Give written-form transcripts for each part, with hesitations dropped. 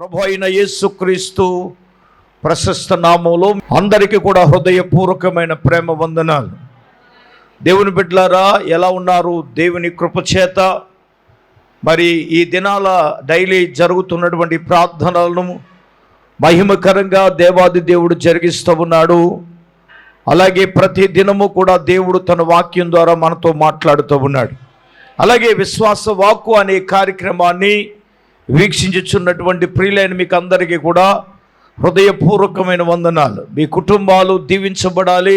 ప్రభు అయిన యేసుక్రీస్తు ప్రశస్త నామములో అందరికీ కూడా హృదయపూర్వకమైన ప్రేమ వందనాలు. దేవుని బిడ్డలారా, ఎలా ఉన్నారు? దేవుని కృపచేత మరి ఈ దినాల డైలీ జరుగుతున్నటువంటి ప్రార్థనలను మహిమకరంగా దేవాది దేవుడు జరిగిస్తూ ఉన్నాడు. అలాగే ప్రతి దినము కూడా దేవుడు తన వాక్యం ద్వారా మనతో మాట్లాడుతూ ఉన్నాడు. అలాగే విశ్వాస వాక్కు అనే కార్యక్రమాన్ని వీక్షించుచున్నటువంటి ప్రియులైన మీకు అందరికీ కూడా హృదయపూర్వకమైన వందనాలు. మీ కుటుంబాలు దీవించబడాలి,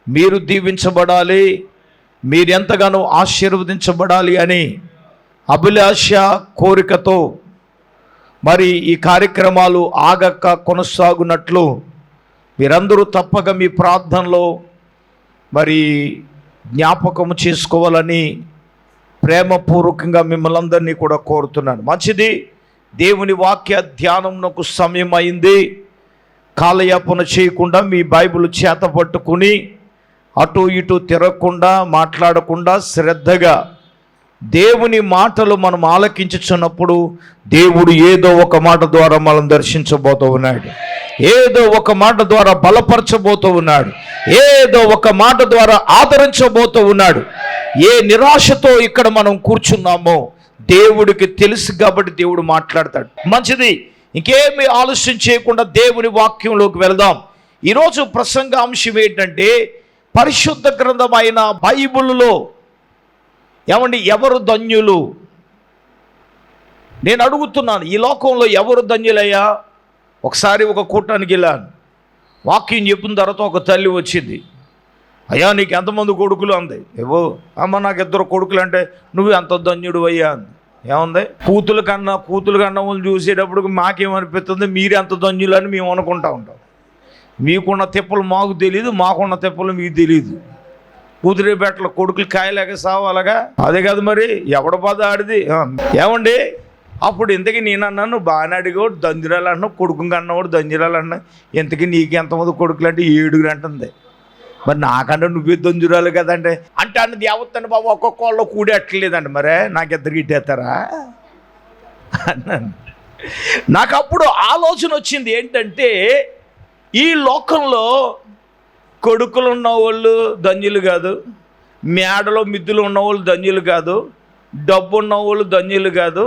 మీరు దీవించబడాలి, మీరు ఎంతగానో ఆశీర్వదించబడాలి అని అభిలాష కోరికతో మరి ఈ కార్యక్రమాలు ఆగక కొనసాగునట్లు మీరందరూ తప్పక మీ ప్రార్థనలో మరి జ్ఞాపకము చేసుకోవాలని ప్రేమపూర్వకంగా మిమ్మల్ని అందరినీ కూడా కోరుతున్నాను. మంచిది, దేవుని వాక్య ధ్యానంకు సమయం అయింది. కాలయాపన చేయకుండా మీ బైబిల్ చేత పట్టుకుని అటు ఇటు తిరగకుండా మాట్లాడకుండా శ్రద్ధగా దేవుని మాటలు మనం ఆలకించుచున్నప్పుడు దేవుడు ఏదో ఒక మాట ద్వారా మనం దర్శించబోతూ ఉన్నాడు, ఏదో ఒక మాట ద్వారా బలపరచబోతూ ఉన్నాడు, ఏదో ఒక మాట ద్వారా ఆదరించబోతూ ఉన్నాడు. ఏ నిరాశతో ఇక్కడ మనం కూర్చున్నామో దేవుడికి తెలుసు కాబట్టి దేవుడు మాట్లాడతాడు. మంచిది, ఇంకేమీ ఆలస్యం చేయకుండా దేవుని వాక్యంలోకి వెళదాం. ఈరోజు ప్రసంగ అంశం ఏంటంటే పరిశుద్ధ గ్రంథమైన బైబిల్లో ఏమండి ఎవరు ధన్యులు? నేను అడుగుతున్నాను, ఈ లోకంలో ఎవరు ధన్యులయ్యా? ఒకసారి ఒక కూటానికి వెళ్ళాను. వాక్యం చెప్పిన తర్వాత ఒక తల్లి వచ్చింది. అయ్యా నీకు ఎంతమంది కొడుకులు అంది. ఏవో అమ్మ నాకు 2 కొడుకులు అంటే నువ్వు ఎంత ధన్యుడు అయ్యా అంది. ఏముంది, కూతులు కన్నా వాళ్ళు చూసేటప్పుడు మాకేమనిపిస్తుంది, మీరు ఎంత ధన్యులు అని మేము అనుకుంటా ఉంటాం. మీకున్న తిప్పలు మాకు తెలియదు, మాకున్న తిప్పలు మీకు తెలియదు. కూతురి బెట్టలు కొడుకులు కాయలేక సావాలగా, అదే కాదు మరి ఎవడ పద ఆడిది. ఏమండి అప్పుడు ఇంతకీ నేను అన్నాను, బాగానే అడిగోడు దంజురాలు అన్నా, కొడుకు అన్నవాడు దంజురాలు అన్నా. ఇంతకీ నీకు ఎంతమంది కొడుకులు అంటే 7 అంటుంది. మరి నాకంటే నువ్వే దంజురాలు కదంటే అంటే అన్నది యావత్తండి బాబు, ఒక్కొక్కళ్ళు కూడి అట్టలేదండి. మరే నాకు 2 ఇట్టేస్తారా అన్నాను. నాకు అప్పుడు ఆలోచన వచ్చింది ఏంటంటే, ఈ లోకంలో కొడుకులు ఉన్నవాళ్ళు ధన్యులు కాదు, మేడలో మిద్దులు ఉన్నవాళ్ళు ధన్యులు కాదు, డబ్బు ఉన్నవాళ్ళు ధన్యులు కాదు.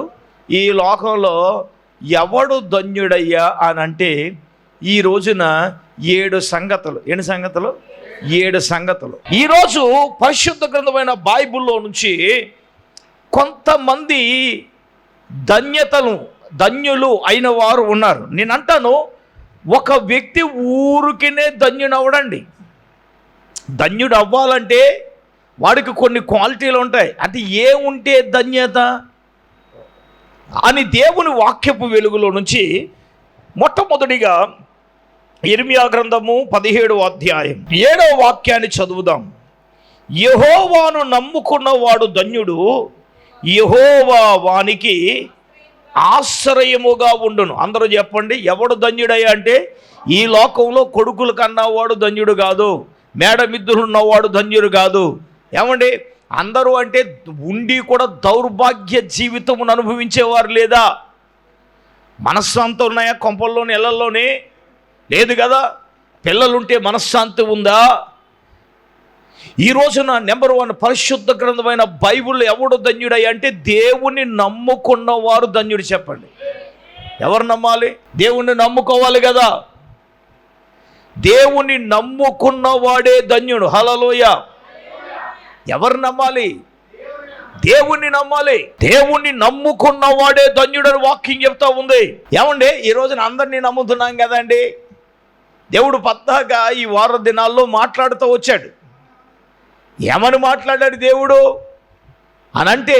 ఈ లోకంలో ఎవడు ధన్యుడయ్యా అని అంటే ఈ రోజున 7 సంగతులు. ఎన్ని సంగతులు? 7 సంగతులు. ఈరోజు పరిశుద్ధ గ్రంథమైన బైబిల్లో నుంచి కొంతమంది ధన్యులు అయిన వారు ఉన్నారు. నేను అంటాను, ఒక వ్యక్తి ఊరికినే ధన్యుడవడండి. ధన్యుడు అవ్వాలంటే వాడికి కొన్ని క్వాలిటీలు ఉంటాయి. అది ఏముంటే ధన్యత అని దేవుని వాక్యపు వెలుగులో నుంచి మొట్టమొదటిగా ఇర్మియా గ్రంథము 17వ అధ్యాయం 7వ వాక్యాన్ని చదువుదాం. యెహోవాను నమ్ముకున్నవాడు ధన్యుడు, యెహోవా వానికి ఆశ్రయముగా ఉండును. అందరూ చెప్పండి, ఎవడు ధన్యుడయ్యా అంటే ఈ లోకంలో కొడుకులు కన్నవాడు ధన్యుడు కాదు, మేడ మిద్దులున్నవాడు ధన్యుడు కాదు. ఏమండి అందరూ అంటే ఉండి కూడా దౌర్భాగ్య జీవితమును అనుభవించేవారు లేదా? మనశ్శాంతి ఉన్నాయా? కొంపల్లోని ఇళ్లలోనే లేదు కదా. పిల్లలుంటే మనశ్శాంతి ఉందా? ఈ రోజున నెంబర్ 1 పరిశుద్ధ గ్రంథమైన బైబిల్ ఎవడు ధన్యుడయ్యా అంటే దేవుని నమ్ముకున్నవారు ధన్యుడు. చెప్పండి, ఎవరు నమ్మాలి? దేవుణ్ణి నమ్ముకోవాలి కదా. దేవుని నమ్ముకున్నవాడే ధన్యుడు. హల్లెలూయా. ఎవరు నమ్మాలి? దేవుణ్ణి నమ్మాలి. దేవుణ్ణి నమ్ముకున్నవాడే ధన్యుడని వాక్యం చెప్తా ఉంది. ఏమండి ఈ రోజున అందరినీ నమ్ముతున్నాం కదండి. దేవుడు పద్దాగా ఈ వార దినాల్లో మాట్లాడుతూ వచ్చాడు. ఏమని మాట్లాడాడు దేవుడు అనంటే,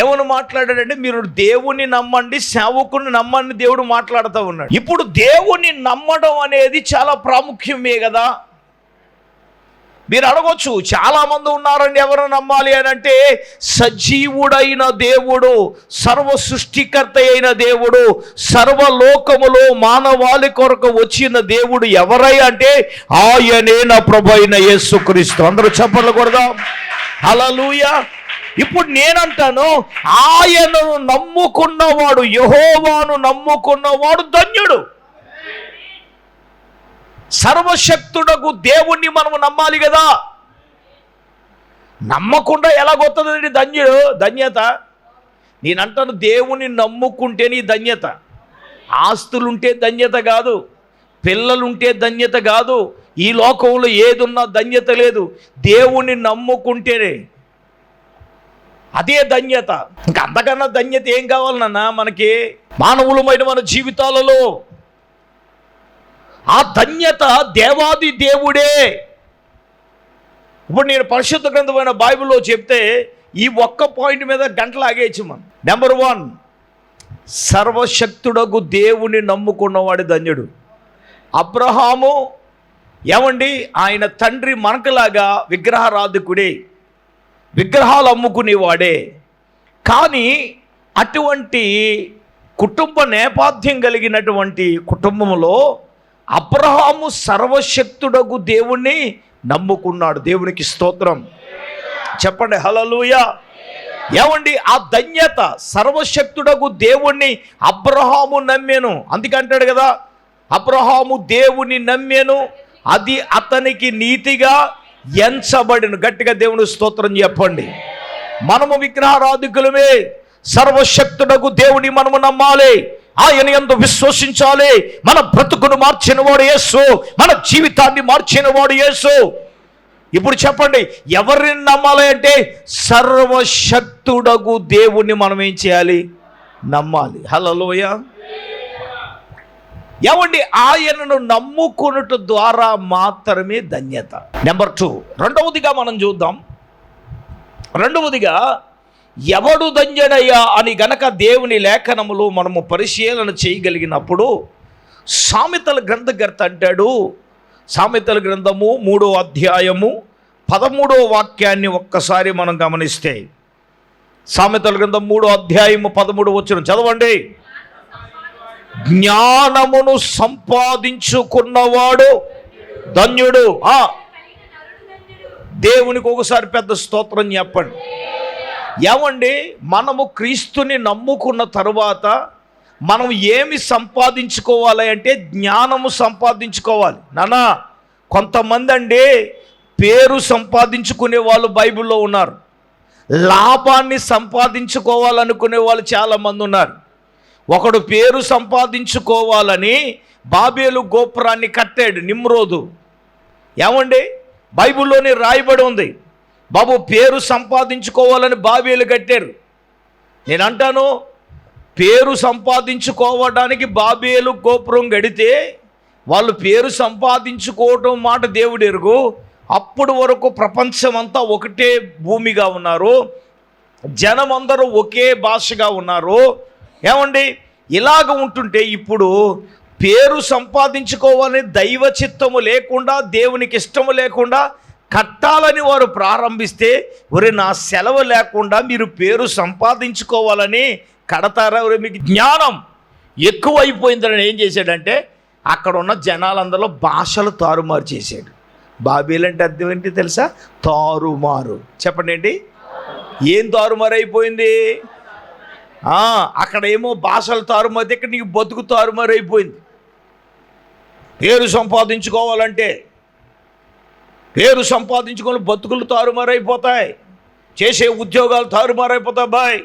ఏమని మాట్లాడాడంటే మీరు దేవుణ్ణి నమ్మండి, సేవకుని నమ్మండి దేవుడు మాట్లాడుతూ ఉన్నాడు. ఇప్పుడు దేవుణ్ణి నమ్మడం అనేది చాలా ప్రాముఖ్యమే కదా. మీరు అడగొచ్చు, చాలామంది ఉన్నారండి ఎవరు నమ్మాలి అని అంటే, సజీవుడైన దేవుడు, సర్వ సృష్టికర్త అయిన దేవుడు, సర్వలోకములో మానవాళి కొరకు వచ్చిన దేవుడు ఎవరై అంటే ఆయనే నా ప్రభు అయిన యేసుక్రీస్తు. అందరూ చప్పట్లు కొడదాం. హల్లెలూయా. ఇప్పుడు నేనంటాను, ఆయనను నమ్ముకున్నవాడు, యెహోవాను నమ్ముకున్నవాడు ధన్యుడు. సర్వశక్తుడకు దేవుణ్ణి మనము నమ్మాలి కదా. నమ్మకుండా ఎలాగొస్తుందండి ధన్యత? నేనంటాను, దేవుని నమ్ముకుంటే నీ ధన్యత. ఆస్తులుంటే ధన్యత కాదు, పిల్లలుంటే ధన్యత కాదు, ఈ లోకంలో ఏదున్నా ధన్యత లేదు. దేవుణ్ణి నమ్ముకుంటేనే అదే ధన్యత. ఇంకా అంతకన్నా ధన్యత ఏం కావాలన్నా మనకి? మానవులమైన మన జీవితాలలో ఆ ధన్యత దేవాది దేవుడే. ఇప్పుడు నేను పరిశుద్ధ గ్రంథమైన బైబిల్లో చెప్తే ఈ ఒక్క పాయింట్ మీద గంటలు ఆగేయచ్చు మనం. నెంబర్ 1, సర్వశక్తుడగు దేవుని నమ్ముకున్నవాడు ధన్యుడు. అబ్రహాము ఏమండి, ఆయన తండ్రి మనకులాగా విగ్రహారాధకుడే, విగ్రహాలు అమ్ముకునేవాడే. కానీ అటువంటి కుటుంబ నేపథ్యం కలిగినటువంటి కుటుంబంలో అబ్రహాము సర్వశక్తుడగు దేవుణ్ణి నమ్ముకున్నాడు. దేవునికి స్తోత్రం చెప్పండి, హల్లెలూయా. ఏమండి, ఆ ధన్యత, సర్వశక్తుడగు దేవుణ్ణి అబ్రహాము నమ్మెను. అందుకంటాడు కదా, అబ్రహాము దేవుని నమ్మెను, అది అతనికి నీతిగా ఎంచబడిను. గట్టిగా దేవుని స్తోత్రం చెప్పండి. మనము విగ్రహారాధికులమే, సర్వశక్తుడగు దేవుని మనము నమ్మాలి, ఆయన యందు విశ్వసించాలి. మన బ్రతుకును మార్చిన వాడు యేసు, మన జీవితాన్ని మార్చిన వాడు యేసు. ఇప్పుడు చెప్పండి, ఎవరిని నమ్మాలి అంటే సర్వశక్తుడగు దేవుణ్ణి మనం ఏం చేయాలి? నమ్మాలి. హల్లెలూయా. ఏమండి, ఆయనను నమ్ముకొనుట ద్వారా మాత్రమే ధన్యత. నెంబర్ 2, రెండవదిగా మనం చూద్దాం. రెండవదిగా, ఎవడు ధన్యుడయ్యా అని గనక దేవుని లేఖనములు మనము పరిశీలన చేయగలిగినప్పుడు సామెతల గ్రంథకర్త అంటాడు, సామెతల గ్రంథము 3వ అధ్యాయము 13వ వాక్యాన్ని ఒక్కసారి మనం గమనిస్తే, సామెతల గ్రంథం 3వ అధ్యాయము 13వ వచనం చదవండి. జ్ఞానమును సంపాదించుకున్నవాడు ధన్యుడు. దేవునికి ఒకసారి పెద్ద స్తోత్రం చెప్పండి. ఏమండి, మనము క్రీస్తుని నమ్ముకున్న తరువాత మనం ఏమి సంపాదించుకోవాలి అంటే జ్ఞానము సంపాదించుకోవాలి. నానా, కొంతమంది అండి పేరు సంపాదించుకునే వాళ్ళు బైబిల్లో ఉన్నారు, లాభాన్ని సంపాదించుకోవాలనుకునే వాళ్ళు చాలామంది ఉన్నారు. ఒకడు పేరు సంపాదించుకోవాలని బాబేలు గోపురాన్ని కట్టాడు నిమ్రోదు. ఏమండి, బైబిల్లోనే రాయబడి ఉంది, బాబు పేరు సంపాదించుకోవాలని బాబేలు కట్టారు. నేను అంటాను, పేరు సంపాదించుకోవడానికి బాబేలు గోపురం కడితే వాళ్ళు పేరు సంపాదించుకోవటం మాట దేవుడు ఎరుగు. అప్పుడు వరకు ప్రపంచమంతా ఒకటే భూమిగా ఉన్నారు, జనమందరూ ఒకే భాషగా ఉన్నారు. ఏమండి, ఇలాగ ఉంటుంటే ఇప్పుడు పేరు సంపాదించుకోవాలని దైవ చిత్తము లేకుండా, దేవునికి ఇష్టము లేకుండా కట్టాలని వారు ప్రారంభిస్తే, ఒరే నా సెలవు లేకుండా మీరు పేరు సంపాదించుకోవాలని కడతారా? ఒరే మీకు జ్ఞానం ఎక్కువైపోయిందని ఏం చేశాడంటే అక్కడ ఉన్న జనాలందరిలో భాషలు తారుమారు చేశాడు. బాబేలు అంటే అర్థం ఏంటి తెలుసా? తారుమారు. చెప్పండి ఏంటి? ఏం తారుమారు అయిపోయింది? అక్కడ ఏమో భాషలు తారుమారు, ఇక్కడ నీకు బతుకు తారుమారు అయిపోయింది. పేరు సంపాదించుకోవాలంటే పేరు సంపాదించుకొని బతుకులు తారుమారైపోతాయి, చేసే ఉద్యోగాలు తారుమారైపోతాయి, బాయ్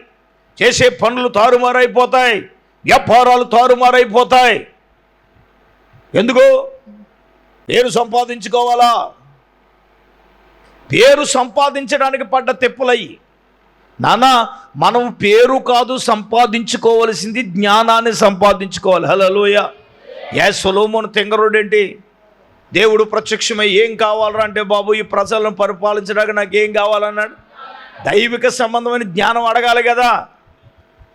చేసే పనులు తారుమారైపోతాయి, వ్యాపారాలు తారుమారైపోతాయి. ఎందుకు? పేరు సంపాదించుకోవాలా? పేరు సంపాదించడానికి పడ్డ తెప్పులయ్యి. నానా, మనం పేరు కాదు సంపాదించుకోవలసింది, జ్ఞానాన్ని సంపాదించుకోవాలి. హల్లెలూయా. సొలొమోను తెంగరుడేంటి, దేవుడు ప్రత్యక్షమై ఏం కావాలరా అంటే, బాబు ఈ ప్రజలను పరిపాలించడానికి నాకు ఏం కావాలన్నాడు? దైవిక సంబంధమైన జ్ఞానం అడగాలి కదా.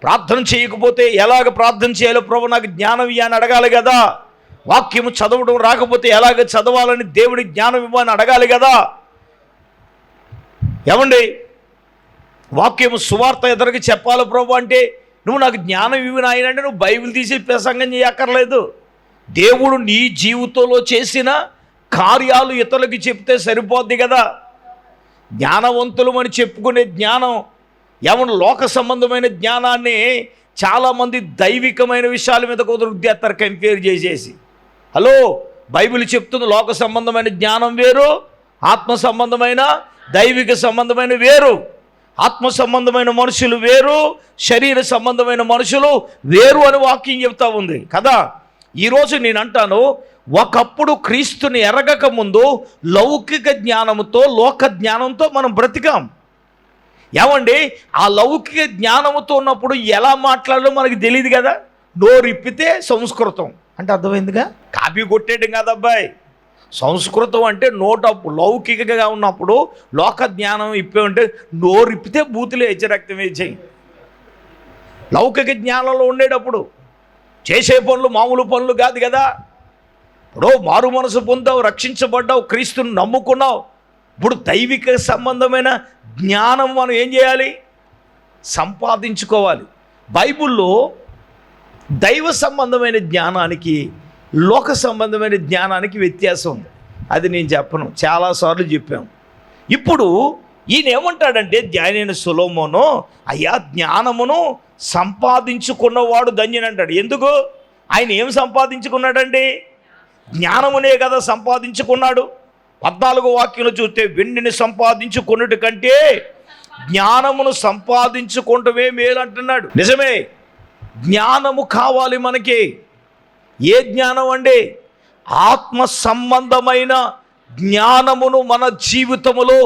ప్రార్థన చేయకపోతే ఎలాగ ప్రార్థన చేయాలో ప్రభు నాకు జ్ఞానం ఇవ్వని అడగాలి కదా. వాక్యము చదవడం రాకపోతే ఎలాగ చదవాలని దేవుడి జ్ఞానం ఇవ్వని అడగాలి కదా. ఏమండి, వాక్యము సువార్త ఎదురుకి చెప్పాలి ప్రభు అంటే, నువ్వు నాకు జ్ఞానం ఇవ్వని ఆయన అంటే నువ్వు బైబిల్ తీసి ప్రసంగం చేయక్కర్లేదు. దేవుడు నీ జీవితంలో చేసిన కార్యాలు ఇతరులకి చెప్తే సరిపోద్ది కదా. జ్ఞానవంతులు అని చెప్పుకునే జ్ఞానం ఏమన్నా లోక సంబంధమైన జ్ఞానాన్ని చాలామంది దైవికమైన విషయాల మీద కుదురుద్దేస్తారు కంపేర్ చేసేసి. హలో, బైబిల్ చెప్తుంది లోక సంబంధమైన జ్ఞానం వేరు, ఆత్మ సంబంధమైన దైవిక సంబంధమైన వేరు. ఆత్మ సంబంధమైన మనుషులు వేరు, శరీర సంబంధమైన మనుషులు వేరు అని వాక్యం చెప్తా ఉంది కదా. ఈరోజు నేను అంటాను, ఒకప్పుడు క్రీస్తుని ఎరగక ముందు లౌకిక జ్ఞానంతో లోక జ్ఞానంతో మనం బ్రతికాం. ఏమండి, ఆ లౌకిక జ్ఞానంతో ఉన్నప్పుడు ఎలా మాట్లాడాలో మనకు తెలియదు కదా. నోరిప్పితే సంస్కృతం అంటే అర్థమైందిగా, కాపీ కొట్టేయడం కాదబ్బాయి. సంస్కృతం అంటే లౌకికగా ఉన్నప్పుడు లోక జ్ఞానం ఇప్పే ఉంటే నోరిప్పితే బూతులే హెచ్చరక్తం వేసేయి. లౌకిక జ్ఞానంలో ఉండేటప్పుడు చేసే పనులు మామూలు పనులు కాదు కదా. ఇప్పుడు మారు మనసు పొందావు, రక్షించబడ్డావు, క్రీస్తుని నమ్ముకున్నావు. ఇప్పుడు దైవిక సంబంధమైన జ్ఞానం మనం ఏం చేయాలి? సంపాదించుకోవాలి. బైబిల్లో దైవ సంబంధమైన జ్ఞానానికి లోక సంబంధమైన జ్ఞానానికి వ్యత్యాసం ఉంది. అది నేను చెప్పను, చాలాసార్లు చెప్పాను. ఇప్పుడు ఈయన ఏమంటాడంటే, జ్ఞానైన సొలొమోను, అయ్యా జ్ఞానమును సంపాదించుకున్నవాడు ధన్యుడు అంటాడు. ఎందుకు? ఆయన ఏం సంపాదించుకున్నాడండి? జ్ఞానమునే కదా సంపాదించుకున్నాడు. 14వ వాక్యంలో చూస్తే, వెండిని సంపాదించుకున్నట్టు కంటే జ్ఞానమును సంపాదించుకుంటమే మేలు అంటున్నాడు. నిజమే, జ్ఞానము కావాలి మనకి. ఏ జ్ఞానం అండి? ఆత్మ సంబంధమైన జ్ఞానమును మన జీవితములో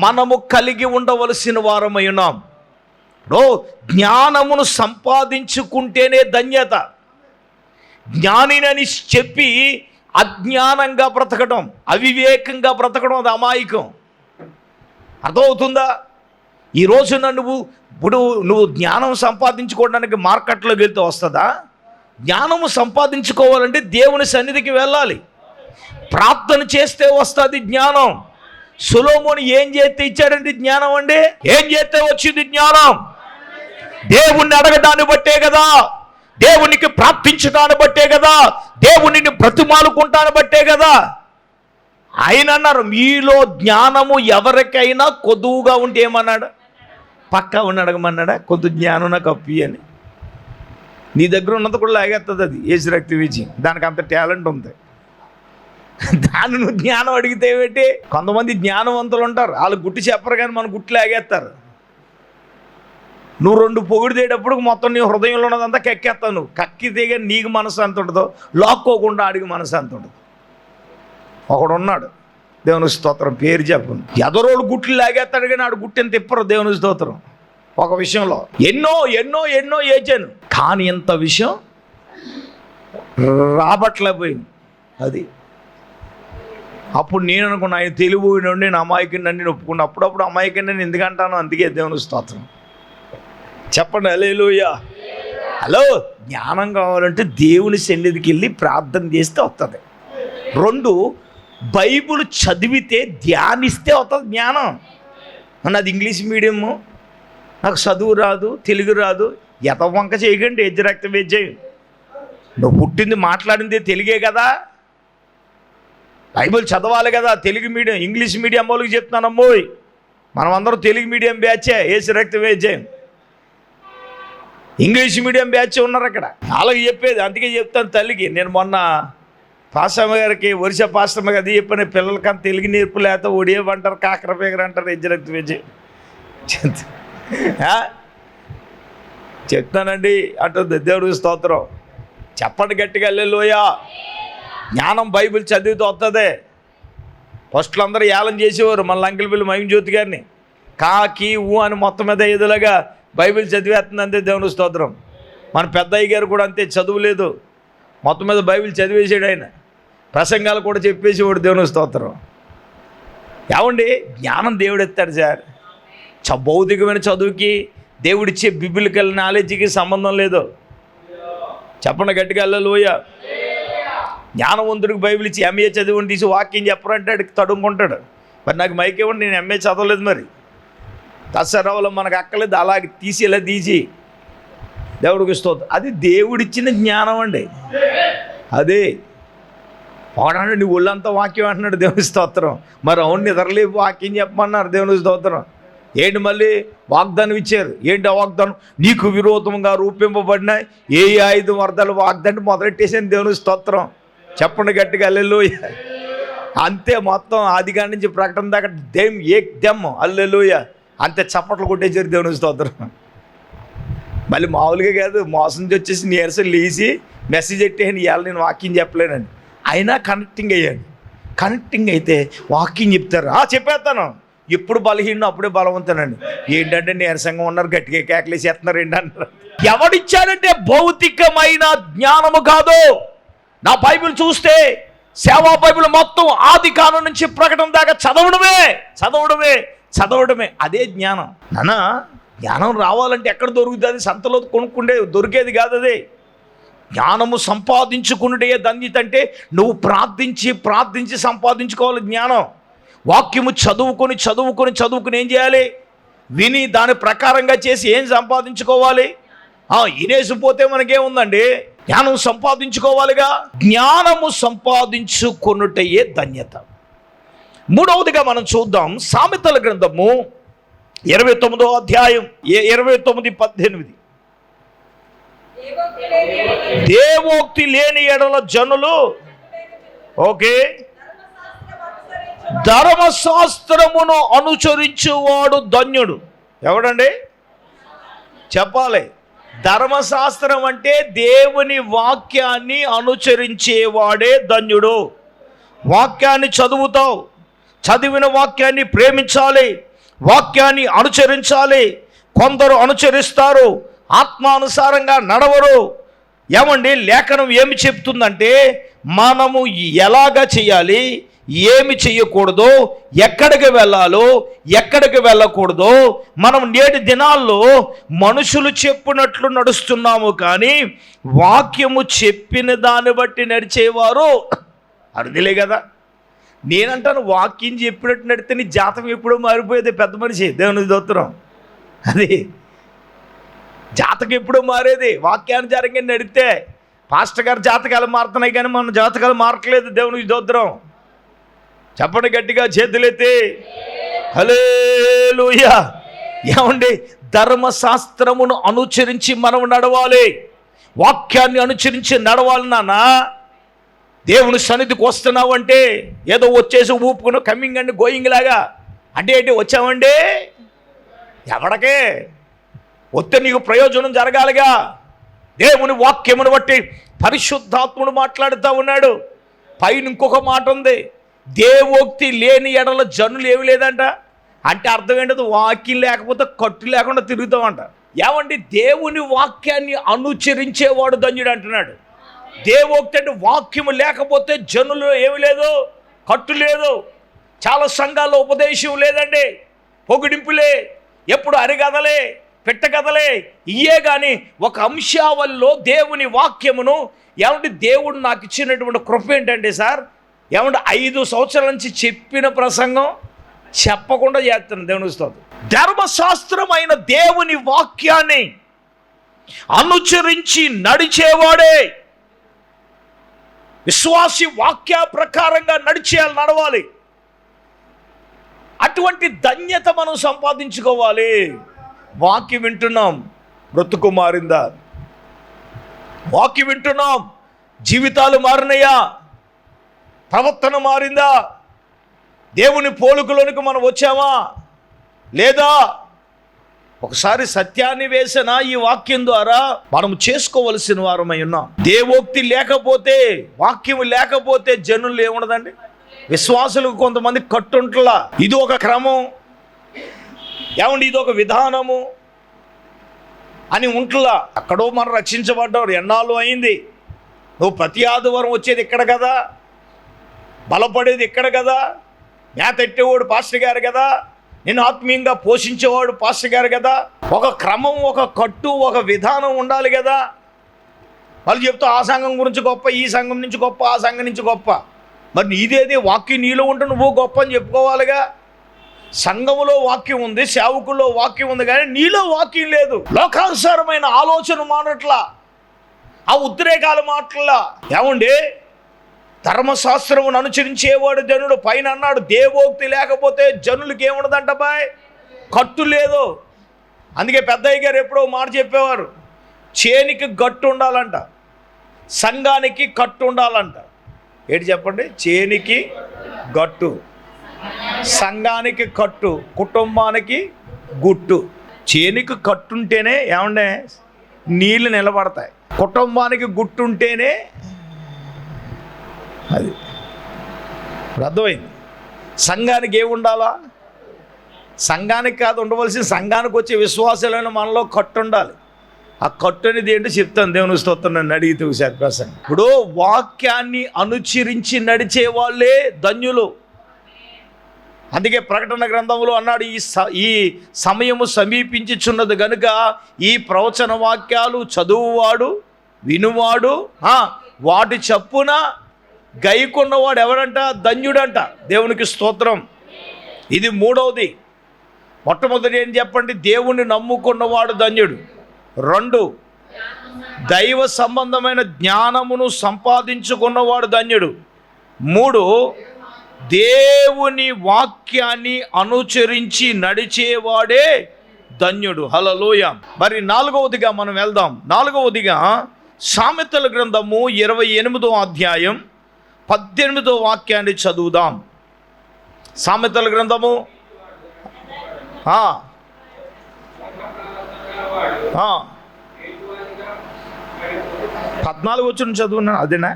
మనము కలిగి ఉండవలసిన వారమై ఉన్నాం. జ్ఞానమును సంపాదించుకుంటేనే ధన్యత. జ్ఞానినని చెప్పి అజ్ఞానంగా బ్రతకడం, అవివేకంగా బ్రతకడం అది అమాయకం. అర్థమవుతుందా? ఈ రోజున నువ్వు జ్ఞానం సంపాదించుకోవడానికి మార్కెట్లోకి వెళ్తే వస్తుందా? జ్ఞానము సంపాదించుకోవాలంటే దేవుని సన్నిధికి వెళ్ళాలి, ప్రార్థన చేస్తే వస్తుంది జ్ఞానం. సొలొమోను ఏం చేస్తే ఇచ్చాడండి జ్ఞానం అండి? ఏం చేస్తే వచ్చింది జ్ఞానం? దేవుణ్ణి అడగడాన్ని బట్టే కదా, దేవునికి ప్రార్థించడాన్ని బట్టే కదా, దేవునిని బ్రతిమాలుకుంటాను బట్టే కదా. ఆయన అన్నారు, మీలో జ్ఞానము ఎవరికైనా కొద్దువుగా ఉంటే ఏమన్నాడు? పక్కా ఉన్న అడగమన్నాడా? కొద్ది జ్ఞానం నాకు అప్పి అని. నీ దగ్గర ఉన్నది కూడా లాగేస్తుంది అది, ఏసు రక్తం ఇచ్చి. దానికి అంత టాలెంట్ ఉంది. దాన్ని నువ్వు జ్ఞానం అడిగితే ఏంటి? కొంతమంది జ్ఞానవంతులు ఉంటారు, వాళ్ళు గుట్టి చెప్పరు కానీ మన గుట్టి లాగేస్తారు. నువ్వు 2 పొగిడితేటప్పుడు మొత్తం నీ హృదయంలో ఉన్నదంతా కక్కేస్తావు. నువ్వు కక్కితే కానీ నీకు మనసు ఎంత ఉంటుందో, లాక్కోకుండా అడిగి మనసు ఎంత ఉంటుంది. ఒకడున్నాడు, దేవుని స్తోత్రం, పేరు చెప్పను, ఎదరోడు గుట్లు లాగేస్తాడు కానీ ఆడు గుట్టెని తిప్పరు. దేవుని స్తోత్రం. ఒక విషయంలో ఎన్నో ఎన్నో ఎన్నో ఏచాను కానీ ఇంత విషయం రాబట్టలేకపోయింది. అది అప్పుడు నేను అనుకున్నా, ఆయన తెలుగు నుండి నేను అమాయకుడిని నేను ఒప్పుకున్నా. అప్పుడప్పుడు అమాయకుడిని నేను ఎందుకంటాను, అందుకే దేవుని స్తోత్రం. చెప్పండి హల్లెలూయా. హలో, జ్ఞానం కావాలంటే దేవుని సన్నిధికి వెళ్ళి ప్రార్థన చేస్తే వస్తుంది. 2, బైబిల్ చదివితే ధ్యానిస్తే వస్తుంది జ్ఞానం. నాది ఇంగ్లీష్ మీడియము, నాకు చదువు రాదు, తెలుగు రాదు, వంక చేయకండి, రక్తం వేజేయం. నువ్వు పుట్టింది మాట్లాడింది తెలుగే కదా, బైబిల్ చదవాలి కదా. తెలుగు మీడియం, ఇంగ్లీష్ మీడియం వాళ్ళకి చెప్తున్నానమ్మోయ్, మనం అందరం తెలుగు మీడియం బ్యాచే, రక్తం వేజేయం. ఇంగ్లీష్ మీడియం బ్యాచ్ ఉన్నారు అక్కడ, అలాగే చెప్పేది. అందుకే చెప్తాను తల్లికి. నేను మొన్న పాస్టమ్మ గారికి, వరుస పాస్టమ్మ గారు అది చెప్పిన, పిల్లలకంత తెలుగు నేర్పు లేకపోతే ఒడియే అంటారు, కాకర పేగర అంటారు, రక్తం వేజే చెప్తానండి అంటుంది. దేవుడికి స్తోత్రం. చెప్పండి గట్టిగా హల్లెలూయా. జ్ఞానం బైబిల్ చదివితే వస్తుంది. ఫస్ట్లో అందరూ ఏలం చేసేవారు, మళ్ళీ అంకిల్ మహిమ జ్యోతి గారిని కాకి ఊ అని మొత్తం మీద ఎదులుగా బైబిల్ చదివేస్తుంది అంతే. దేవుని స్తోత్రం. మన పెద్దయ్య గారు కూడా అంతే, చదువు లేదు, మొత్తం మీద బైబిల్ చదివేసాడు. ఆయన ప్రసంగాలు కూడా చెప్పేసేవాడు. దేవుని స్తోత్రం. ఏమండి, జ్ఞానం దేవుడు ఎత్తాడు సార్. భౌతికమైన చదువుకి దేవుడిచ్చే బిబిలికల్ నాలెడ్జ్కి సంబంధం లేదు. చెప్పండి గట్టిగా హల్లెలూయా. జ్ఞానవంతుడికి బైబిల్ ఇచ్చి ఎంఏ చదివిని తీసి వాక్యం చెప్పరంటే తడుముకుంటాడు. మరి నాకు మైక్ ఇవ్వండి, నేను ఎంఏ చదవలేదు, మరి దసరాలో మనకు అక్కలేదు, అలాగే తీసి ఇలా తీసి దేవుడికి స్తోత్రం. అది దేవుడిచ్చిన జ్ఞానం అండి. అదే వాడంటే నీ ఒళ్ళంతా వాక్యం అంటున్నాడు. దేవుని స్తోత్రం. మరి అవును, నిద్రలేపు వాక్యం చెప్పమన్నారు. దేవుని స్తోత్రం. ఏంటి మళ్ళీ వాగ్దానం ఇచ్చారు. ఏంటి ఆ వాగ్దానం? నీకు విరోధంగా రూపింపబడిన ఏ 5 వర్ధాలు వాగ్దానం మొదలెట్టేసాను. దేవుని స్తోత్రం. చెప్పండి గట్టిగా హల్లెలూయా. అంతే, మొత్తం ఆదికాండం నుంచి ప్రకటన దాకా ఏకదమ్ హల్లెలూయా అంతే చప్పట్లు కొట్టేసారు. దేవుని స్తోత్రం. మళ్ళీ మామూలుగా కాదు, మోసం వచ్చేసి నీరసం లేచి మెసేజ్ పెట్టేయండి, ఇవాళ నేను వాక్యం చెప్పలేనండి. అయినా కనెక్టింగ్ అయ్యాడు. కనెక్టింగ్ అయితే వాక్యం చెప్తారు. చెప్పేస్తాను. ఎప్పుడు బలహీనం అప్పుడే బలవంతానండి. ఏంటంటే నీరసంగా ఉన్నారు, గట్టిగా కేకలేసేస్తున్నారు ఏంటంటారు. ఎవడిచ్చాడంటే భౌతికమైన జ్ఞానము కాదు. నా బైబిల్ చూస్తే సేవా బైబిల్ మొత్తం ఆదికాండం నుంచి ప్రకటన దాకా చదవడమే అదే జ్ఞానం. నాన్న, జ్ఞానం రావాలంటే ఎక్కడ దొరుకుతుంది? సంతలో కొనుక్కుంటే దొరికేది కాదు. అదే జ్ఞానము సంపాదించుకున్నటే ధన్యత. అంటే నువ్వు ప్రార్థించి సంపాదించుకోవాలి జ్ఞానం. వాక్యము చదువుకొని ఏం చేయాలి? విని దాని ప్రకారంగా చేసి ఏం సంపాదించుకోవాలి? ఇనేసిపోతే మనకేముందండి? జ్ఞానం సంపాదించుకోవాలిగా. జ్ఞానము సంపాదించుకొనుటయే ధన్యత. మూడవదిగా మనం చూద్దాం సామెతల గ్రంథము 29వ అధ్యాయం 29:18. దేవోక్తి లేని ఎడల జనులు ధర్మశాస్త్రమును అనుసరించువాడు ధన్యుడు. ఎవడండి చెప్పాలి? ధర్మశాస్త్రం అంటే దేవుని వాక్యాన్ని అనుసరించేవాడే ధన్యుడు. వాక్యాన్ని చదువుతావు, చదివిన వాక్యాన్ని ప్రేమించాలి, వాక్యాన్ని అనుసరించాలి. కొందరు అనుసరిస్తారు, ఆత్మానుసారంగా నడవరు. ఏమండి, లేఖనం ఏమి చెప్తుందంటే మనము ఎలాగ చేయాలి, ఏమి చెయ్యకూడదో, ఎక్కడికి వెళ్ళాలో, ఎక్కడికి వెళ్ళకూడదో మనం నేటి దినాల్లో మనుషులు చెప్పినట్లు నడుస్తున్నాము. కానీ వాక్యము చెప్పిన దాన్ని బట్టి నడిచేవారు అరుదులే కదా. నేనంటాను, వాక్యం చెప్పినట్టు నడితే నీ జాతకం ఎప్పుడో మారిపోయేది. పెద్ద మనిషి దేవుని స్తోత్రం. అది జాతకం ఎప్పుడో మారేది వాక్యానుసారంగా నడితే. పాస్టర్ గారు జాతకాలు మారుతున్నాయి కానీ మన జాతకాలు మారట్లేదు. దేవుని స్తోత్రం. చెప్పండి గట్టిగా, చేతులెత్తి హల్లెలూయా. ఏమండి, ధర్మశాస్త్రమును అనుసరించి మనం నడవాలి, వాక్యాన్ని అనుసరించి నడవాలి. నాన్న, దేవుని సన్నిధికి వస్తున్నావు అంటే ఏదో వచ్చేసి ఊపుకుని కమ్మింగ్ అండి గోయింగ్ లాగా అంటే ఏంటి? వచ్చామండి ఎవడకే వస్తే నీకు ప్రయోజనం జరగాలిగా. దేవుని వాక్యమును బట్టి పరిశుద్ధాత్ముడు మాట్లాడుతూ ఉన్నాడు. పైన ఇంకొక మాట ఉంది, దేవోక్తి లేని ఎడల జనులు ఏమి లేదంట. అంటే అర్థం ఏంటది? వాక్యం లేకపోతే కట్టు లేకుండా తిరుగుతామంట. ఏమండి, దేవుని వాక్యాన్ని అనుసరించేవాడు ధన్యుడు అంటున్నాడు. దేవోక్తి అంటే వాక్యము లేకపోతే జనులు ఏమి లేదు, కట్టు లేదు. చాలా సంఘాల్లో ఉపదేశం లేదండి, పొగిడింపులే, ఎప్పుడు అరిగదలే, పెట్టగదలే, ఇయే. కానీ ఒక అంశావల్లో దేవుని వాక్యమును, ఏమంటే దేవుడు నాకు ఇచ్చినటువంటి కృప ఏంటంటే సార్, ఏమంటే 5 సంవత్సరాల నుంచి చెప్పిన ప్రసంగం చెప్పకుండా చేస్తాను. దేవుని స్తోత్రం. ధర్మశాస్త్రమైన దేవుని వాక్యాన్ని అనుసరించి నడిచేవాడే విశ్వాసి. వాక్య ప్రకారంగా నడవాలి. అటువంటి ధన్యత మనం సంపాదించుకోవాలి. వాక్యం వింటున్నాం, బ్రతుకు మారిందా? వాక్యం వింటున్నాం, జీవితాలు మారినయా? ప్రవర్తన మారిందా? దేవుని పోలుకులోనికి మనం వచ్చామా లేదా? ఒకసారి సత్యాన్ని వేసిన ఈ వాక్యం ద్వారా మనం చేసుకోవలసిన వారమై ఉన్నాం. దేవోక్తి లేకపోతే, వాక్యం లేకపోతే జనులు ఏముండదండి? విశ్వాసులకు కొంతమంది కట్టుంట్లా. ఇది ఒక క్రమం, ఏమండి, ఇది ఒక విధానము అని ఉంట్లా. అక్కడో మనం రక్షించబడ్డారు, ఎన్నాళ్ళు అయింది. నువ్వు ప్రతి ఆదివారం వచ్చేది ఇక్కడ కదా, బలపడేది ఇక్కడ కదా, మేతెట్టేవాడు పాస్టర్ గారు కదా, నేను ఆత్మీయంగా పోషించేవాడు పాస్టర్ గారు కదా. ఒక క్రమం, ఒక కట్టు, ఒక విధానం ఉండాలి కదా. వాళ్ళు చెప్తూ ఆ సంఘం గురించి గొప్ప, ఈ సంఘం నుంచి గొప్ప, ఆ సంఘం నుంచి గొప్ప. మరి నీదేది? వాక్యం నీలో ఉంటే నువ్వు గొప్ప అని చెప్పుకోవాలిగా. సంఘములో వాక్యం ఉంది, సేవకుల్లో వాక్యం ఉంది, కానీ నీలో వాక్యం లేదు. లోకానుసారమైన ఆలోచన మానట్లా, ఆ ఉద్రేకాలు మాటలా. ఏమండి, ధర్మశాస్త్రమును అనుసరించేవాడు జనుడు. పైన అన్నాడు దేవోక్తి లేకపోతే జనులకి ఏముండదంట బాయ్? కట్టు లేదు. అందుకే పెద్దయ్య గారు ఎప్పుడో మాట చెప్పేవారు, చేనికి గట్టు ఉండాలంట, సంఘానికి కట్టు ఉండాలంట. ఏంటి చెప్పండి? చేనికి గట్టు, సంఘానికి కట్టు, కుటుంబానికి గుట్టు. చేనికి కట్టుంటేనే ఏమండే నీళ్ళు నిలబడతాయి, కుటుంబానికి గుట్టుంటేనే అది అర్థమైంది. సంఘానికి ఏమి ఉండాలా? సంఘానికి కాదు ఉండవలసిన, సంఘానికి వచ్చే విశ్వాసాలైన మనలో కట్టు ఉండాలి. ఆ కట్టు అనేది ఏంటో చెప్తాను. దేవుని స్తోత్రం. నన్ను అడిగితే ప్రసంగం. ఇప్పుడు వాక్యాన్ని అనుసరించి నడిచే వాళ్ళే ధన్యులు. అందుకే ప్రకటన గ్రంథంలో అన్నాడు, ఈ సమయము సమీపించుచున్నది గనుక ఈ ప్రవచన వాక్యాలు చదువువాడు, వినువాడు, వాటి చప్పున గైకున్నవాడు ఎవడంట? ధన్యుడంట. దేవునికి స్తోత్రం. ఇది మూడవది. మొట్టమొదటి ఏం చెప్పండి? దేవుణ్ణి నమ్ముకున్నవాడు ధన్యుడు. 2, దైవ సంబంధమైన జ్ఞానమును సంపాదించుకున్నవాడు ధన్యుడు. 3, దేవుని వాక్యాన్ని అనుసరించి నడిచేవాడే ధన్యుడు. హల్లెలూయా. మరి 4వదిగా మనం వెళ్దాం. 4వదిగా సామెతల గ్రంథము 28వ అధ్యాయం 18వ వాక్యాన్ని చదువుదాం. సామెతల గ్రంథము 14 వచనం చదువున్నాను. అదేనా?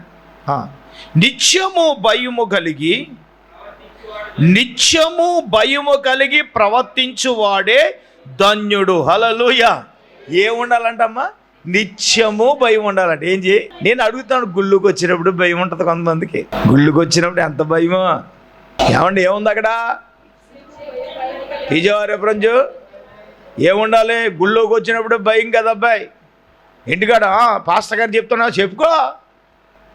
నిత్యము భయము కలిగి ప్రవర్తించువాడే ధన్యుడు. హల్లెలూయా. ఏముండాలంటమ్మా? నిత్యము భయం ఉండాలంటే. ఏం చేయి? నేను అడుగుతాను, గుళ్ళుకి వచ్చినప్పుడు భయం ఉంటుంది కొంతమందికి. గుళ్ళుకి వచ్చినప్పుడు ఎంత భయమో ఏమండి. ఏముంది అక్కడ? విజయవారప్రంజు ఏముండాలి? గుళ్ళోకి వచ్చినప్పుడు భయం కదా అబ్బాయి. ఇంటికాడ పాస్టర్ గారు చెప్తున్నా చెప్పుకో.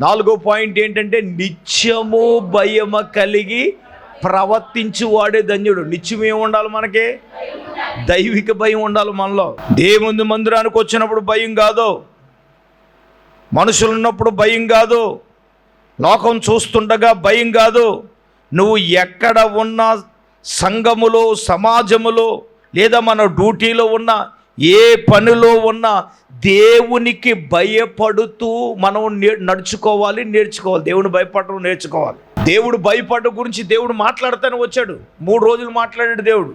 4వ పాయింట్ ఏంటంటే నిత్యము భయము కలిగి ప్రవర్తించువాడే ధన్యుడు. నిత్యం ఏముండాలి మనకి? దైవిక భయం ఉండాలి మనలో. దేవుని మందిరానికి వచ్చినప్పుడు భయం కాదు, మనుషులు ఉన్నప్పుడు భయం కాదు, లోకం చూస్తుండగా భయం కాదు. నువ్వు ఎక్కడ ఉన్నా, సంఘములో, సమాజములో, లేదా మన డ్యూటీలో ఉన్న, ఏ పనిలో ఉన్నా దేవునికి భయపడుతూ మనం నడుచుకోవాలి, నేర్చుకోవాలి. దేవుని భయపడడం నేర్చుకోవాలి. దేవుడు భయపడడం గురించి దేవుడు మాట్లాడుతూనే వచ్చాడు. 3 రోజులు మాట్లాడాడు దేవుడు.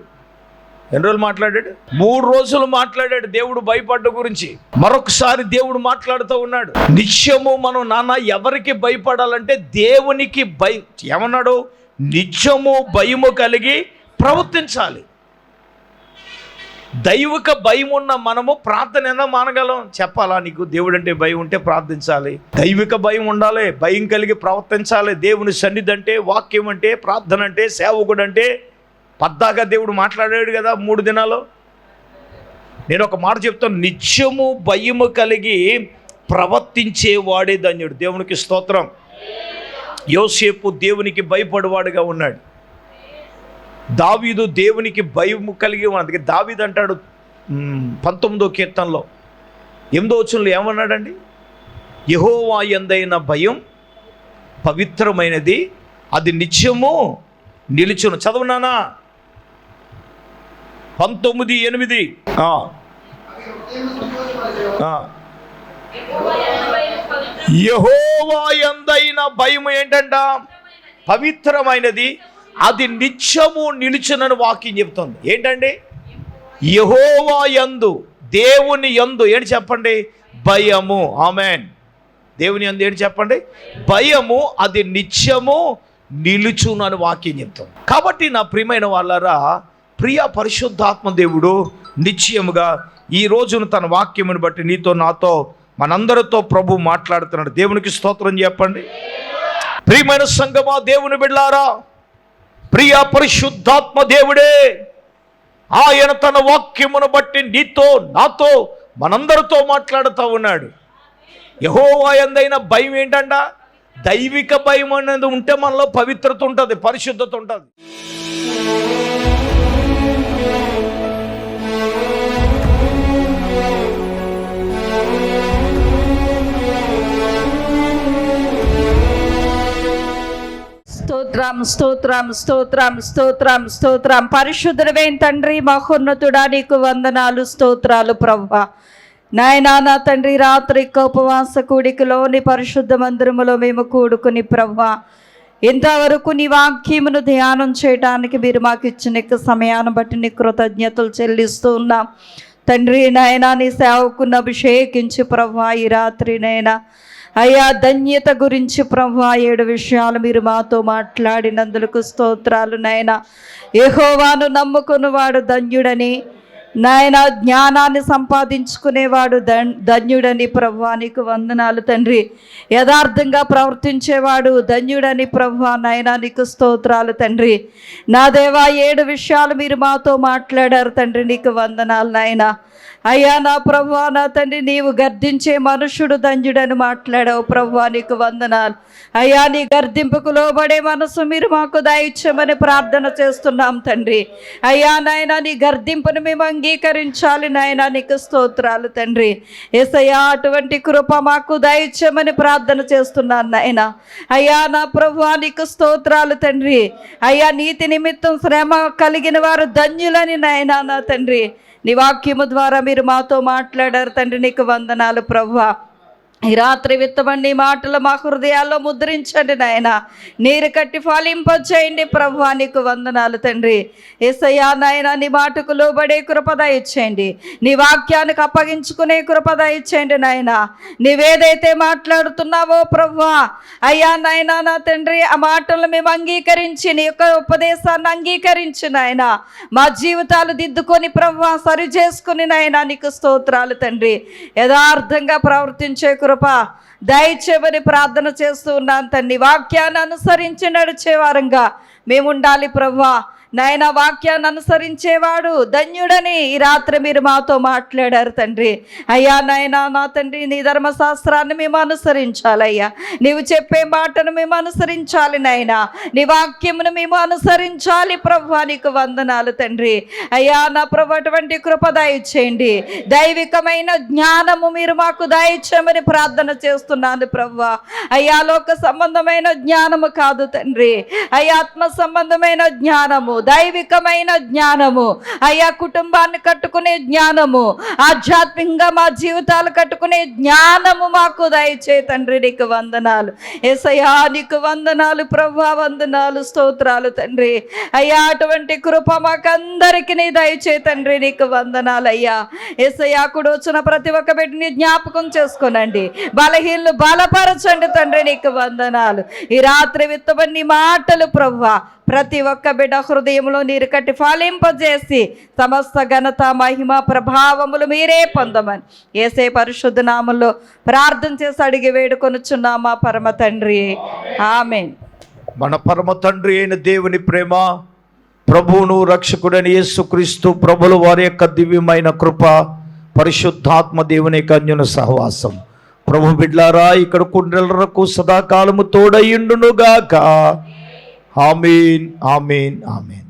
ఎన్ని రోజులు మాట్లాడాడు? 3 రోజులు మాట్లాడాడు దేవుడు భయపడడం గురించి. మరొకసారి దేవుడు మాట్లాడుతూ ఉన్నాడు. నిత్యము మనం ఎవరికి భయపడాలంటే దేవునికి ఏమన్నాడు? నిత్యము భయము కలిగి ప్రవర్తించాలి. దైవిక భయం ఉన్న మనము ప్రార్థన ఎలా మానగలం? చెప్పాలా నీకు? దేవుడు అంటే భయం ఉంటే ప్రార్థించాలి. దైవిక భయం ఉండాలి, భయం కలిగి ప్రవర్తించాలి. దేవుని సన్నిధి అంటే, వాక్యం అంటే, ప్రార్థన అంటే, సేవకుడు అంటే పద్దాగా దేవుడు మాట్లాడాడు కదా 3 దినాలు. నేను ఒక మాట చెప్తాను, నిత్యము భయము కలిగి ప్రవర్తించేవాడే ధన్యుడు. దేవునికి స్తోత్రం. యోసేపు దేవునికి భయపడేవాడుగా ఉన్నాడు. దావీదు దేవునికి భయము కలిగి ఉన్నాడు. అందుకే దావీదు అంటాడు 19వ కీర్తనలో 8వ వచనంలో ఏమన్నాడండి? యెహోవా యందైన భయం పవిత్రమైనది, అది నిత్యము నిలుచును. చదవనానా? 19:8. యెహోవా యందైన భయం ఏంటంట? పవిత్రమైనది, అది నిత్యము నిలుచునని వాక్యం చెప్తుంది. ఏంటండి? యెహోవా యందు, దేవుని యందు ఏంటి చెప్పండి? భయము. ఆమేన్. దేవుని యందు ఏంటి చెప్పండి? భయము, అది నిత్యము నిలుచునని వాక్యం చెప్తుంది. కాబట్టి నా ప్రియమైన వాళ్ళారా, ప్రియ పరిశుద్ధాత్మ దేవుడు నిశ్చయముగా ఈ రోజును తన వాక్యమును బట్టి నీతో, నాతో, మనందరితో ప్రభు మాట్లాడుతున్నాడు. దేవునికి స్తోత్రం చెప్పండి. ప్రియమైన సంగమా, దేవుని బిడ్డలారా, ప్రియ పరిశుద్ధాత్మ దేవుడే ఆయన తన వాక్యమును బట్టి నీతో, నాతో, మనందరితో మాట్లాడుతూ ఉన్నాడు. యెహోవా యందైన భయం ఏంటంట? దైవిక భయం అనేది ఉంటే మనలో పవిత్రత ఉంటుంది, పరిశుద్ధత ఉంటుంది. స్తోత్రం. స్తోత్రం స్తోత్రం స్తోత్రం స్తోత్రం స్తోత్రం. పరిశుద్ధుడైన తండ్రి, మహోన్నతుడా, నీకు వందనాలు, స్తోత్రాలు ప్రభువా. నాయనా నా తండ్రి, రాత్రి ఉపవాస కూడికలోని పరిశుద్ధ మందిరములో మేము కూడుకుని ప్రభువా, ఇంతవరకు నీ వాక్యమును ధ్యానం చేయడానికి మీరు మాకు ఇచ్చిన సమయాన్ని బట్టి నీ కృతజ్ఞతలు చెల్లిస్తూ ఉన్నాం తండ్రి. నాయనా నీ సేవకుని అభిషేకించి ప్రభువా, ఈ రాత్రి నైనా అయ్యా ధన్యత గురించి ప్రభువా 7 విషయాలు మీరు మాతో మాట్లాడినందుకు స్తోత్రాలు నాయనా. యెహోవాను నమ్ముకున్నవాడు ధన్యుడని, నాయన జ్ఞానాన్ని సంపాదించుకునేవాడు ధన్యుడని ప్రభువా నీకు వందనాలు తండ్రి. యథార్థంగా ప్రవర్తించేవాడు ధన్యుడని ప్రభువా నాయన నీకు స్తోత్రాలు తండ్రి. నా దేవా 7 విషయాలు మీరు మాతో మాట్లాడారు తండ్రి, నీకు వందనాలు నాయన. అయ్యా నా ప్రభువా నా తండ్రి, నీవు గర్దించే మనుషుడు ధన్యుడని మాట్లాడావు ప్రభువా, నీకు వందనాలు. అయ్యా నీ గర్దింపుకు లోబడే మనసు మీరు మాకు దయచేయమని ప్రార్థన చేస్తున్నాం తండ్రి. అయ్యా నాయన నీ గర్దింపును మేము అంగీకరించాలి నాయన, నీకు స్తోత్రాలు తండ్రి. యేసయ్యా అటువంటి కృప మాకు దయచేయమని ప్రార్థన చేస్తున్నాను నాయన. అయ్యా నా ప్రభువా నీకు స్తోత్రాలు తండ్రి. అయ్యా నీతి నిమిత్తం శ్రమ కలిగిన వారు ధన్యులని నాయన నా తండ్రి. నీ వాక్యము ద్వారా మీరు మాతో మాట్లాడారు తండ్రి, నీకు వందనాలు ప్రభువా. ఈ రాత్రి విత్తబడి మాటలు మా హృదయాల్లో ముద్రించండి నాయన, నీరు కట్టి ఫలింపచేయండి ప్రభువా, నీకు వందనాలు తండ్రి. యేసయ్యా నాయన నీ మాటకు లోబడే కృప దయచేయండి, నీ వాక్యానికి అప్పగించుకునే కృప దయచేయండి నాయన. నీవేదైతే మాట్లాడుతున్నావో ప్రభువా అయ్యా నాయన నా తండ్రి, ఆ మాటలను మేము అంగీకరించి నీ యొక్క ఉపదేశాన్ని అంగీకరించి నాయన మా జీవితాలు దిద్దుకొని ప్రభువా సరి చేసుకుని నాయన నీకు స్తోత్రాలు తండ్రి. యథార్థంగా ప్రవర్తించే కృప దయచేయమని ప్రార్థన చేస్తూ ఉన్నాను తండ్రి. వాక్యాన్ని అనుసరించి నడిచే వారంగా మేము ఉండాలి ప్రభువా నాయన. వాక్యాన్ని అనుసరించేవాడు ధన్యుడని ఈ రాత్రి మీరు మాతో మాట్లాడారు తండ్రి. అయ్యా నాయన నా తండ్రి, నీ ధర్మశాస్త్రాన్ని మేము అనుసరించాలయ్యా, నీవు చెప్పే మాటను మేము అనుసరించాలి నాయన, నీ వాక్యమును మేము అనుసరించాలి ప్రభువా, నీకు వందనాలు తండ్రి. అయ్యా నా ప్రభు అటువంటి కృప దయచేయండి, దైవికమైన జ్ఞానము మీరు మాకు దయచేయమని ప్రార్థన చేస్తున్నాను ప్రభువా. అయ్యా లోక సంబంధమైన జ్ఞానము కాదు తండ్రి, అయ్యా ఆత్మ సంబంధమైన జ్ఞానము, దైవికమైన జ్ఞానము, అయ్యా కుటుంబాన్ని కట్టుకునే జ్ఞానము, ఆధ్యాత్మికంగా మా జీవితాలు కట్టుకునే జ్ఞానము మాకు దయచే తండ్రి, నీకు వందనాలు. యేసయ్యా నీకు వందనాలు ప్రభువా, వందనాలు, స్తోత్రాలు తండ్రి. అయ్యా అటువంటి కృప మాకందరికి నీ దయచే తండ్రి, నీకు వందనాలు అయ్యా. యేసయ్యా కూడా వచ్చిన ప్రతి ఒక్క బిడ్డని జ్ఞాపకం చేసుకోనండి, బలహీనలు బలపరచండి తండ్రి, నీకు వందనాలు. ఈ రాత్రి విత్తబడి మాటలు ప్రభువా ప్రతి ఒక్క బిడ్డ హృదయంలో నీరు కట్టి ఫలింపజేసి సమస్త ఘనత మహిమ ప్రభావములు మీరే పొందమని యేసే పరిశుద్ధ నామములో ప్రార్థన చేసి అడిగి వేడుకొనుచున్నామా పరమ తండ్రి, ఆమేన్. మన పరమ తండ్రి అయిన దేవుని ప్రేమ, ప్రభువును రక్షకుడైన యేసుక్రీస్తు ప్రభుల వారి యొక్క దివ్యమైన కృప, పరిశుద్ధాత్మ దేవుని యొక్క అన్యోన్య సహవాసం ప్రభు బిడ్లారా ఇక్కడ కుండలకు సదాకాలము తోడయుండునుగాక. ఆమేన్, ఆమేన్, ఆమేన్.